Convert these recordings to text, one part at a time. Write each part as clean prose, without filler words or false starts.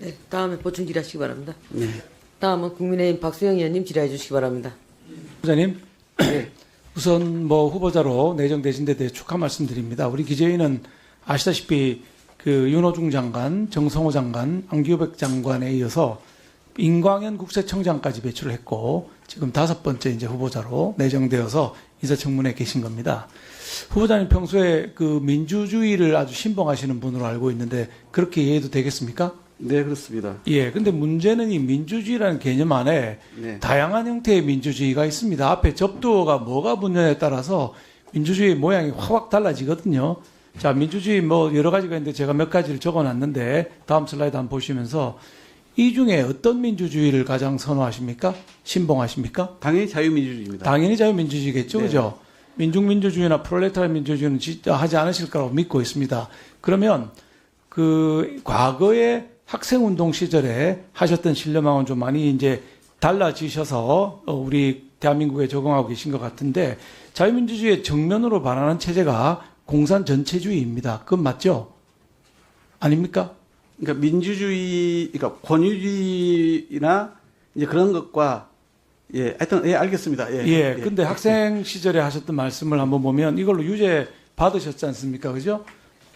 네, 다음에 보충 질의하시기 바랍니다. 네. 다음은 국민의힘 박수영 의원님 질의해 주시기 바랍니다. 부장님, 우선 뭐 후보자로 내정되신 데 대해 축하 말씀드립니다. 우리 기재위는 아시다시피 그 윤호중 장관, 정성호 장관, 안규백 장관에 이어서 임광현 국세청장까지 배출을 했고 지금 5번째 이제 후보자로 내정되어서 인사청문회에 계신 겁니다. 후보자님 평소에 그 민주주의를 아주 신봉하시는 분으로 알고 있는데 그렇게 이해해도 되겠습니까? 네, 그렇습니다. 예, 근데 문제는 이 민주주의라는 개념 안에 네. 다양한 형태의 민주주의가 있습니다. 앞에 접두어가 뭐가 붙느냐에 따라서 민주주의 모양이 확 달라지거든요. 자, 민주주의 뭐 여러 가지가 있는데 제가 몇 가지를 적어놨는데 다음 슬라이드 한번 보시면서 이 중에 어떤 민주주의를 가장 선호하십니까? 신봉하십니까? 당연히 자유민주주의입니다. 당연히 자유민주주의겠죠, 네. 그죠? 민중민주주의나 프롤레타리아 민주주의는 진짜 하지 않으실 거라고 믿고 있습니다. 그러면 그 과거에 학생운동 시절에 하셨던 신념하고는 좀 많이 이제 달라지셔서 우리 대한민국에 적응하고 계신 것 같은데 자유민주주의의 정면으로 반하는 체제가 공산 전체주의입니다. 그건 맞죠? 아닙니까? 그러니까 민주주의, 그러니까 권위주의나 이제 그런 것과 예, 하여튼 예, 알겠습니다. 예. 예. 근데 학생 시절에 하셨던 말씀을 한번 보면 이걸로 유죄 받으셨지 않습니까? 그죠?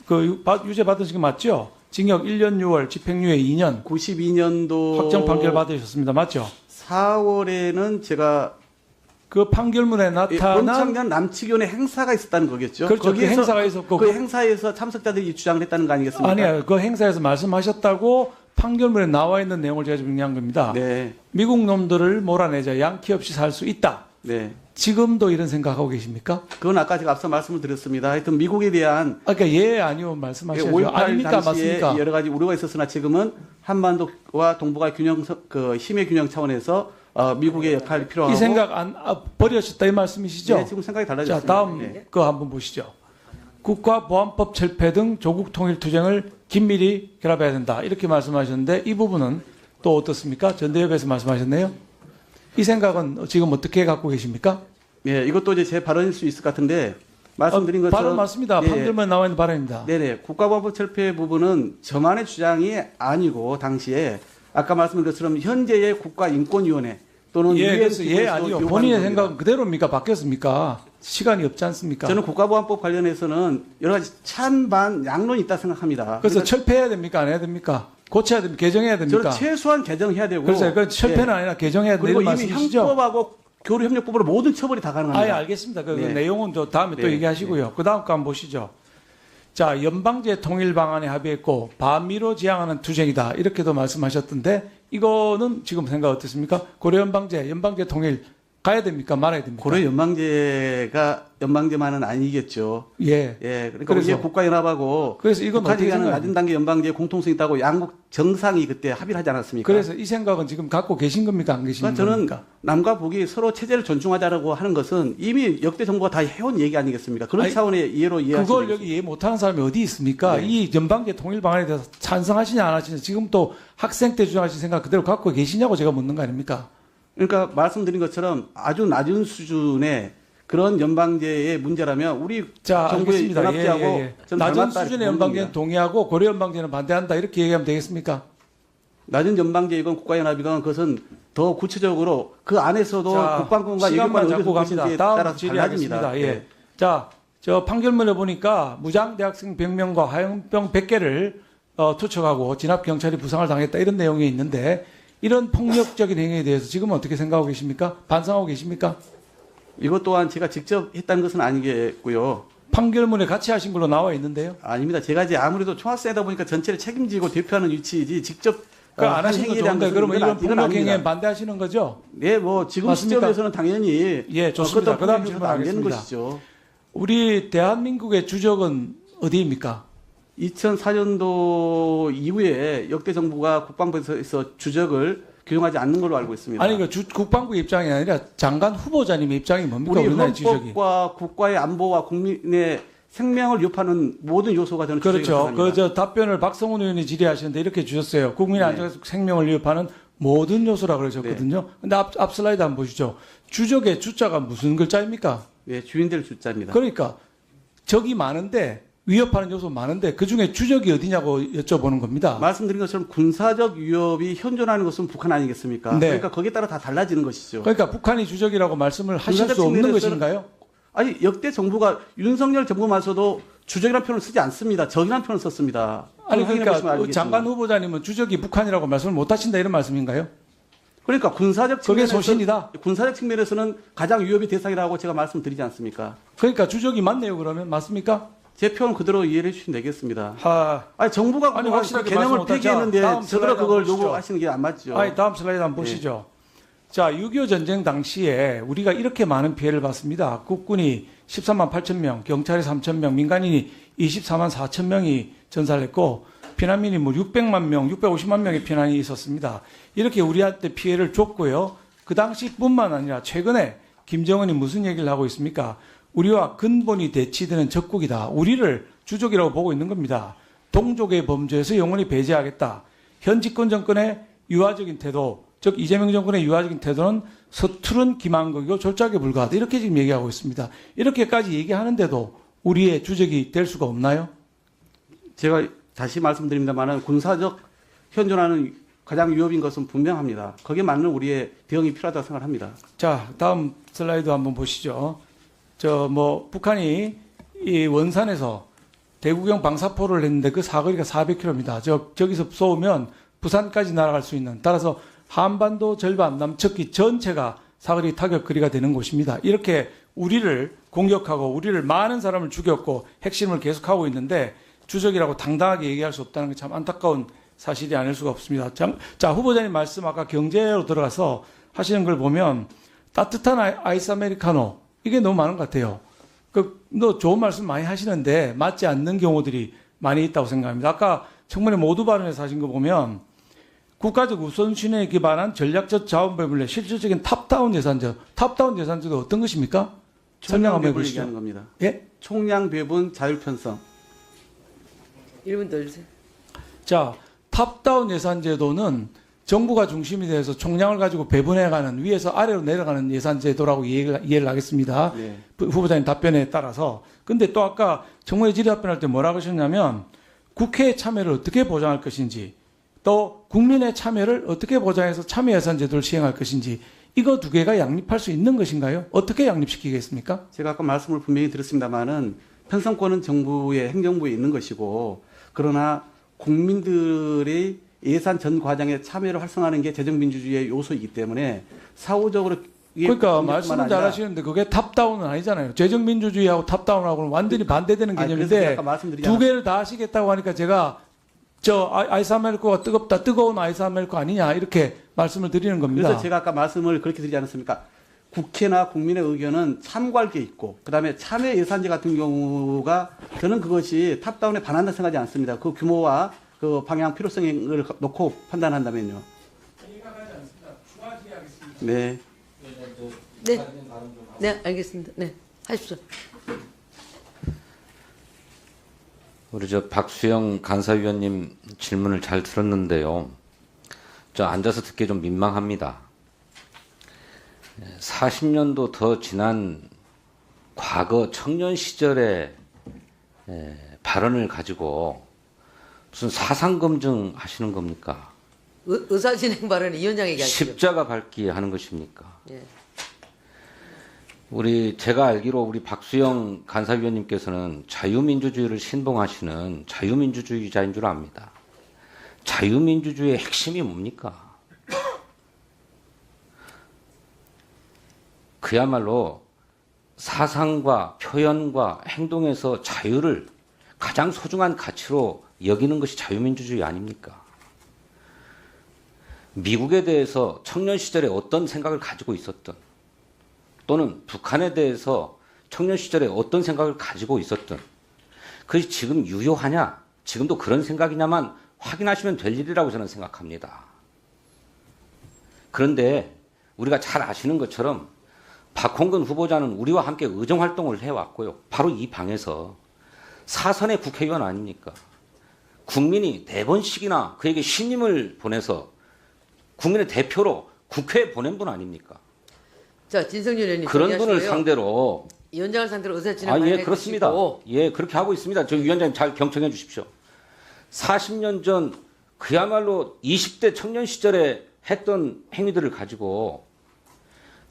그 유죄 받으신 거 맞죠? 징역 1년 6월, 집행유예 2년, 92년도 확정 판결 받으셨습니다. 맞죠? 4월에는 제가 그 판결문에 나타난 원청년 남측위원회 행사가 있었다는 거겠죠. 그렇죠. 그 거기에서 행사가 있었고 그 행사에서 참석자들이 주장을 했다는 거 아니겠습니까? 아니야. 그 행사에서 말씀하셨다고 판결문에 나와 있는 내용을 제가 정리한 겁니다. 네. 미국 놈들을 몰아내자 양키 없이 살 수 있다. 네. 지금도 이런 생각하고 계십니까? 그건 아까 제가 앞서 말씀을 드렸습니다. 하여튼 미국에 대한 그러니까 예 아니요 말씀하셔야죠. 5.18 아닙니까 당시에 맞습니까? 여러 가지 우려가 있었으나 지금은 한반도와 동북아 균형 그 힘의 균형 차원에서 미국의 역할이 필요하고 이 생각 안 버려졌다 이 말씀이시죠? 네, 지금 생각이 자 달라졌습니다. 다음 네. 거 한번 보시죠. 국가보안법 철폐 등 조국 통일 투쟁을 긴밀히 결합해야 된다 이렇게 말씀하셨는데 이 부분은 또 어떻습니까? 전대협에서 말씀하셨네요. 이 생각은 지금 어떻게 갖고 계십니까? 예, 이것도 이제 제 발언일 수 있을 것 같은데 말씀드린 것처럼 발언 맞습니다. 예, 판결문에 나와 있는 발언입니다. 네네. 국가보안법 철폐 부분은 저만의 주장이 아니고 당시에 아까 말씀드린 것처럼 현재의 국가인권위원회 또는 예, UN 그래서 예 기구에서 아니요. 요구하는 본인의 겁니다. 생각은 그대로입니까? 바뀌었습니까? 시간이 없지 않습니까? 저는 국가보안법 관련해서는 여러 가지 찬반 양론이 있다 생각합니다. 그래서 그러니까 철폐해야 됩니까? 안 해야 됩니까? 고쳐야 됩니까? 개정해야 됩니까? 저는 최소한 개정해야 되고 그래서 그 철폐는 예. 아니라 개정해야 된다는 그리고 이미 말씀이시죠? 형법하고 교류협력법으로 모든 처벌이 다 가능합니다. 아예 알겠습니다. 그 네. 내용은 또 다음에 또 네. 얘기하시고요. 그 다음 거 한번 보시죠. 자, 연방제 통일 방안에 합의했고 반미로 지향하는 투쟁이다. 이렇게도 말씀하셨던데 이거는 지금 생각 어떻습니까? 고려 연방제 통일 가야 됩니까? 말아야 됩니까? 고려 연방제만은 아니겠죠. 예. 예, 그러니까 그래서- 우리의 국가연합하고 그래서 이건 어떻게 북한이 하는 생각해요? 낮은 단계 연방제의 공통성이 있다고 양국 정상이 그때 합의를 하지 않았습니까? 그래서 이 생각은 지금 갖고 계신 겁니까? 안 계신 그러니까 저는 겁니까? 남과 북이 서로 체제를 존중하자라고 하는 것은 이미 역대 정부가 다 해온 얘기 아니겠습니까? 그런 아니, 차원의 이해로 이해하시면 그걸 여기 이해 못하는 사람이 어디 있습니까? 네. 이 연방제 통일 방안에 대해서 찬성하시냐 안 하시냐 지금 또 학생 때 주장하신 생각 그대로 갖고 계시냐고 제가 묻는 거 아닙니까? 그러니까 말씀드린 것처럼 아주 낮은 수준의 그런 연방제의 문제라면 우리 자, 정부의 알겠습니다. 연합제하고 낮은 저는 닮았다 이렇게 수준의 보는 연방제는 겁니다. 동의하고 고려 연방제는 반대한다 이렇게 얘기하면 되겠습니까? 낮은 연방제이건 국가연합이건 그것은 더 구체적으로 그 안에서도 자, 국방부가 시간만 예결관을 잡고 어디서 갑니다. 것인지에 다음 따라서 질의하겠습니다. 달라집니다. 예. 자, 저 판결문에 보니까 무장 대학생 100명과 화염병 100개를 투척하고 진압 경찰이 부상을 당했다 이런 내용이 있는데 이런 폭력적인 행위에 대해서 지금 어떻게 생각하고 계십니까? 반성하고 계십니까? 이것 또한 제가 직접 했다는 것은 아니겠고요. 판결문에 같이 하신 걸로 나와 있는데요. 아닙니다. 제가 이제 아무래도 총학생이다 보니까 전체를 책임지고 대표하는 위치이지 직접 그 안 한 하신 거 행위에 대한 좋은데 것은 그러면 이런 이건 폭력 행위에 아닙니다. 반대하시는 거죠? 네, 뭐 지금 맞습니까? 시점에서는 당연히 예, 좋습니다. 어떤 그다음 폭력이 안 되는 질문하겠습니다. 것이죠. 우리 대한민국의 주적은 어디입니까? 2004년도 이후에 역대 정부가 국방부에서 주적을 규정하지 않는 걸로 알고 있습니다. 아니 그 국방부 입장이 아니라 장관 후보자님의 입장이 뭡니까? 우리 우리나라의 주적이. 헌법과 국가의 안보와 국민의 생명을 위협하는 모든 요소가 되는 주적이라고 그렇죠. 생각합니다. 그 저 답변을 박성훈 의원이 질의하시는데 이렇게 주셨어요. 국민의 네. 안전과 생명을 위협하는 모든 요소라 그러셨거든요. 근데 앞 슬라이드 한번 보시죠. 주적의 주자가 무슨 글자입니까? 네, 주인들 주자입니다. 그러니까 적이 많은데 위협하는 요소 많은데 그중에 주적이 어디냐고 여쭤보는 겁니다. 말씀드린 것처럼 군사적 위협이 현존하는 것은 북한 아니겠습니까? 네. 그러니까 거기에 따라 다 달라지는 것이죠. 그러니까 북한이 주적이라고 말씀을 하실 군사적 수 없는 측면에서는- 것인가요? 아니 역대 정부가 윤석열 정부마저도 주적이라는 표현을 쓰지 않습니다. 적이라는 표현을 썼습니다. 아니 확인해 보시면 그러니까 알겠지만. 장관 후보자님은 주적이 북한이라고 말씀을 못 하신다 이런 말씀인가요? 그러니까 군사적 그게 측면에서 소신이다. 군사적 측면에서는 가장 위협의 대상이라고 제가 말씀드리지 않습니까? 그러니까 주적이 맞네요. 그러면 맞습니까? 제 표현 그대로 이해해 주시면 되겠습니다. 하. 아니 정부가 아니, 그 확실하게 개념을 말씀 폐기했는데 못하죠. 다음 저대로 슬라이드 그걸 한번 보시죠. 요구하시는 게 안 맞죠. 아니 다음 슬라이드 한번 보시죠. 자, 6.25 전쟁 당시에 우리가 이렇게 많은 피해를 봤습니다. 국군이 13만 8천 명, 경찰이 3천 명, 민간인이 24만 4천 명이 전사를 했고 피난민이 뭐 600만 명, 650만 명의 피난이 있었습니다. 이렇게 우리한테 피해를 줬고요. 그 당시뿐만 아니라 최근에 김정은이 무슨 얘기를 하고 있습니까? 우리와 근본이 대치되는 적국이다. 우리를 주적이라고 보고 있는 겁니다. 동족의 범죄에서 영원히 배제하겠다. 현 집권 정권의 유화적인 태도, 즉 이재명 정권의 유화적인 태도는 서투른 기만극이고 졸작에 불과하다. 이렇게 지금 얘기하고 있습니다. 이렇게까지 얘기하는데도 우리의 주적이 될 수가 없나요? 제가 다시 말씀드립니다만은 군사적 현존하는 가장 위협인 것은 분명합니다. 거기에 맞는 우리의 대응이 필요하다고 생각합니다. 자, 다음 슬라이드 한번 보시죠. 북한이 이 원산에서 대구경 방사포를 했는데 그 사거리가 400km입니다. 저기서 쏘면 부산까지 날아갈 수 있는, 따라서 한반도 절반 남측기 전체가 사거리 타격거리가 되는 곳입니다. 이렇게 우리를 공격하고 우리를 많은 사람을 죽였고 핵심을 계속하고 있는데 주적이라고 당당하게 얘기할 수 없다는 게 참 안타까운 사실이 아닐 수가 없습니다. 자, 후보자님 말씀 아까 경제로 들어가서 하시는 걸 보면 따뜻한 아이스 아메리카노 이게 너무 많은 것 같아요. 너 좋은 말씀 많이 하시는데 맞지 않는 경우들이 많이 있다고 생각합니다. 아까 청문회 모두 발언에서 하신 거 보면 국가적 우선순위에 기반한 전략적 자원배분의 실질적인 탑다운 예산제. 탑다운 예산제도 어떤 것입니까? 설명 한번 총량 배분 해보시죠. 얘기하는 겁니다. 예? 총량 배분 자율 편성. 1분 더 주세요. 자, 탑다운 예산제도는 정부가 중심이 돼서 총량을 가지고 배분해가는 위에서 아래로 내려가는 예산제도라고 이해를 하겠습니다. 네. 후보자님 답변에 따라서. 근데 또 아까 청문회 질의 답변할 때 뭐라고 하셨냐면 국회의 참여를 어떻게 보장할 것인지 또 국민의 참여를 어떻게 보장해서 참여 예산제도를 시행할 것인지 이거 두 개가 양립할 수 있는 것인가요? 어떻게 양립시키겠습니까? 제가 아까 말씀을 분명히 드렸습니다만은 편성권은 정부의 행정부에 있는 것이고 그러나 국민들의 예산 전 과정에 참여를 활성화하는 게 재정민주주의의 요소이기 때문에 사후적으로 그러니까 말씀은 잘하시는데 그게 탑다운은 아니잖아요. 재정민주주의하고 탑다운하고는 완전히 반대되는 그래서 개념인데 아까 말씀드리지 두 개를 다 하시겠다고 하니까 제가 아이스 아메리카노가 뜨겁다, 뜨거운 아이스 아메리카노 아니냐 이렇게 말씀을 드리는 겁니다. 그래서 제가 아까 말씀을 그렇게 드리지 않았습니까? 국회나 국민의 의견은 참고할 게 있고 그다음에 참여 예산제 같은 경우가 저는 그것이 탑다운에 반한다 생각하지 않습니다. 그 규모와 그 방향 필요성을 놓고 판단한다면요. 네. 네. 네, 알겠습니다. 네, 하십시오. 우리 박수영 간사위원님 질문을 잘 들었는데요. 저 앉아서 듣기 좀 민망합니다. 40년도 더 지난 과거 청년 시절의 발언을 가지고 무슨 사상 검증 하시는 겁니까? 의사진행 발언을 위원장에게 하시죠. 십자가 밟기 하는 것입니까? 예. 제가 알기로 우리 박수영 간사위원님께서는 자유민주주의를 신봉하시는 자유민주주의자인 줄 압니다. 자유민주주의의 핵심이 뭡니까? 그야말로 사상과 표현과 행동에서 자유를 가장 소중한 가치로 여기는 것이 자유민주주의 아닙니까? 미국에 대해서 청년 시절에 어떤 생각을 가지고 있었던 또는 북한에 대해서 청년 시절에 어떤 생각을 가지고 있었던 그것이 지금 유효하냐, 지금도 그런 생각이냐만 확인하시면 될 일이라고 저는 생각합니다. 그런데 우리가 잘 아시는 것처럼 박홍근 후보자는 우리와 함께 의정활동을 해왔고요. 바로 이 방에서 사선의 국회의원 아닙니까? 국민이 4번씩이나 그에게 신임을 보내서 국민의 대표로 국회에 보낸 분 아닙니까? 자, 진성준 의원님 그런 분을 정리하시고요. 상대로 위원장을 상대로 의사 진행 아, 예, 발언해 그렇습니다. 주시고 예, 그렇게 하고 있습니다. 저 위원장님 잘 경청해 주십시오. 40년 전 그야말로 20대 청년 시절에 했던 행위들을 가지고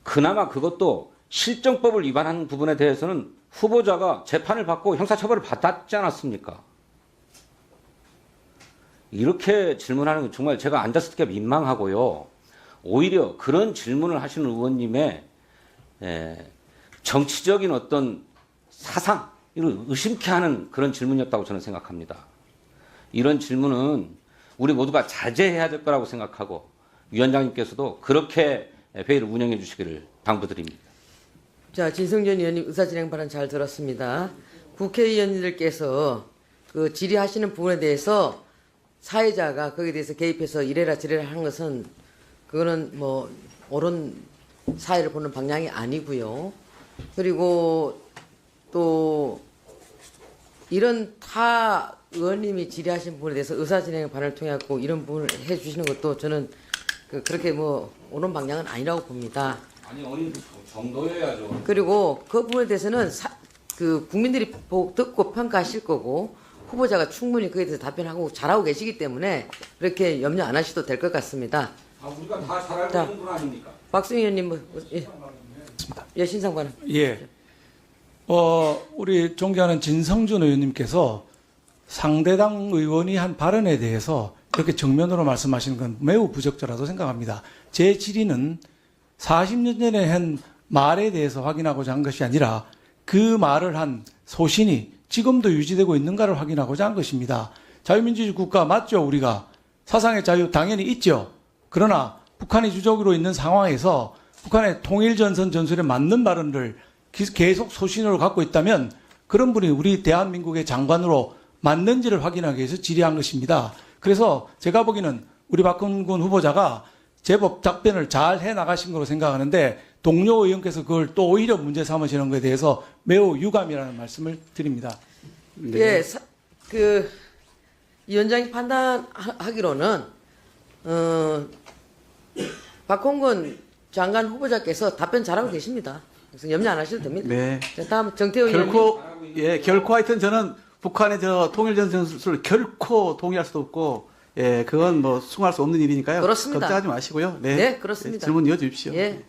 그나마 그것도 실정법을 위반한 부분에 대해서는 후보자가 재판을 받고 형사처벌을 받았지 않았습니까? 이렇게 질문하는 건 정말 제가 앉았을 때가 민망하고요. 오히려 그런 질문을 하시는 의원님의 정치적인 어떤 사상, 이걸 의심케 하는 그런 질문이었다고 저는 생각합니다. 이런 질문은 우리 모두가 자제해야 될 거라고 생각하고 위원장님께서도 그렇게 회의를 운영해 주시기를 당부드립니다. 자, 진성준 의원님 의사 진행 발언 잘 들었습니다. 국회의원님들께서 그 질의하시는 부분에 대해서 사회자가 거기에 대해서 개입해서 이래라 저래라 하는 것은 그거는 뭐 옳은 사회를 보는 방향이 아니고요. 그리고 또 이런 타 의원님이 질의하신 부분에 대해서 의사 진행 발언을 통해 갖고 이런 부분을 해 주시는 것도 저는 그렇게 뭐 옳은 방향은 아니라고 봅니다. 아니, 어느 정도여야죠. 그리고 그 부분에 대해서는 그 국민들이 듣고 평가하실 거고 후보자가 충분히 그에 대해서 답변하고 잘하고 계시기 때문에 그렇게 염려 안 하셔도 될 것 같습니다. 아, 우리가 다 잘 알고 자. 있는 분 아닙니까? 박승희 의원님, 예, 신상관은. 예. 우리 존경하는 진성준 의원님께서 상대당 의원이 한 발언에 대해서 이렇게 정면으로 말씀하시는 건 매우 부적절하다고 생각합니다. 제 질의는 40년 전에 한 말에 대해서 확인하고자 한 것이 아니라 그 말을 한 소신이 지금도 유지되고 있는가를 확인하고자 한 것입니다. 자유민주주의 국가 맞죠, 우리가? 사상의 자유 당연히 있죠. 그러나 북한이 주적으로 있는 상황에서 북한의 통일전선 전술에 맞는 발언을 계속 소신으로 갖고 있다면 그런 분이 우리 대한민국의 장관으로 맞는지를 확인하기 위해서 질의한 것입니다. 그래서 제가 보기에는 우리 박홍근 후보자가 제법 답변을 잘 해나가신 거로 생각하는데 동료 의원께서 그걸 또 오히려 문제 삼으시는 것에 대해서 매우 유감이라는 말씀을 드립니다. 네. 예, 그 위원장이 판단하기로는 박홍근 장관 후보자께서 답변 잘하고 계십니다. 그래서 염려 안 하셔도 됩니다. 네. 자, 다음 정태호 의원님. 결코 하여튼 저는 북한의 통일전선수를 결코 동의할 수도 없고, 그건 뭐 숭할 수 없는 일이니까요. 그렇습니다. 걱정하지 마시고요. 네, 그렇습니다. 질문 이어주십시오. 예.